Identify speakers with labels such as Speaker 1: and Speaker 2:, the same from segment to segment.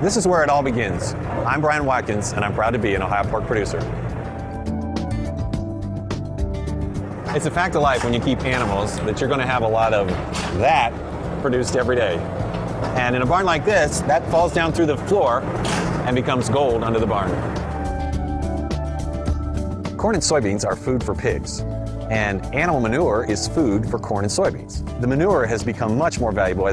Speaker 1: This is where it all begins. I'm Brian Watkins, and I'm proud to be an Ohio pork producer. It's a fact of life when you keep animals that you're going to have a lot of that produced every day. And in a barn like this, that falls down through the floor and becomes gold under the barn. Corn and soybeans are food for pigs, and animal manure is food for corn and soybeans. The manure has become much more valuable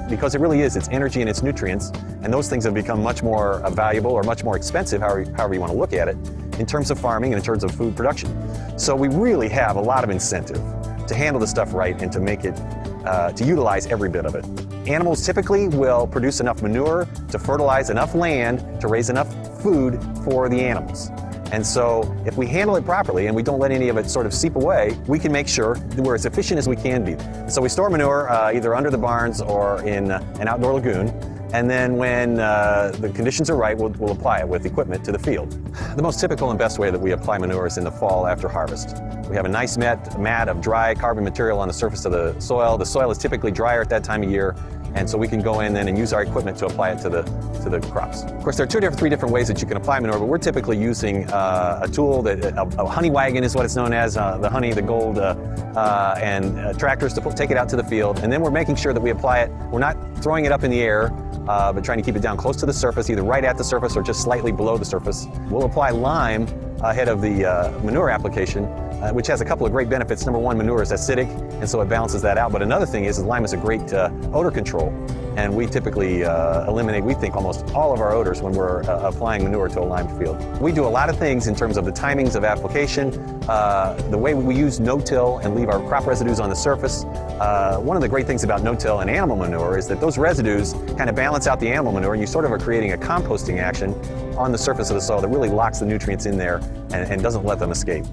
Speaker 1: because it really is its energy and its nutrients, and those things have become much more valuable or much more expensive, however you want to look at it, in terms of farming and in terms of food production. So we really have a lot of incentive to handle the stuff right and to make it, to utilize every bit of it. Animals typically will produce enough manure to fertilize enough land to raise enough food for the animals. And so if we handle it properly and we don't let any of it sort of seep away, we can make sure that we're as efficient as we can be. So we store manure either under the barns or in an outdoor lagoon. And then when the conditions are right, we'll apply it with equipment to the field. The most typical and best way that we apply manure is in the fall after harvest. We have a nice mat of dry carbon material on the surface of the soil. The soil is typically drier at that time of year, and so we can go in then and use our equipment to apply it to the crops. Of course, there are three different ways that you can apply manure, but we're typically using a tool that a honey wagon is what it's known as, the honey, the gold, and tractors to take it out to the field. And then we're making sure that we apply it. We're not throwing it up in the air, but trying to keep it down close to the surface, either right at the surface or just slightly below the surface. We'll apply lime ahead of the manure application, which has a couple of great benefits. Number one, manure is acidic, and so it balances that out. But another thing is lime is a great odor control, and we typically eliminate, we think, almost all of our odors when we're applying manure to a lime field. We do a lot of things in terms of the timings of application, the way we use no-till and leave our crop residues on the surface. One of the great things about no-till and animal manure is that those residues kind of balance out the animal manure, and you sort of are creating a composting action on the surface of the soil that really locks the nutrients in there and doesn't let them escape.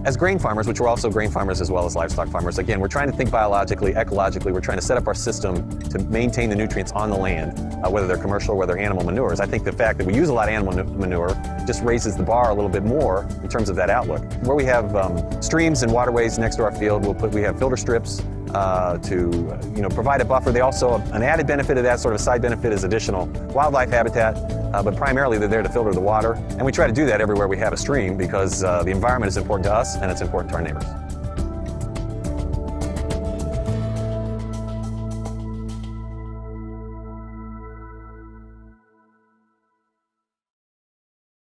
Speaker 1: As grain farmers, which we're also grain farmers as well as livestock farmers, again, we're trying to think biologically, ecologically. We're trying to set up our system to maintain the nutrients on the land, whether they're commercial or whether they're animal manures. I think the fact that we use a lot of animal manure just raises the bar a little bit more in terms of that outlook. Where we have streams and waterways next to our field, we have filter strips to provide a buffer. They also, an added benefit of that, sort of side benefit, is additional wildlife habitat, but primarily they're there to filter the water. And we try to do that everywhere we have a stream because the environment is important to us and it's important to our neighbors.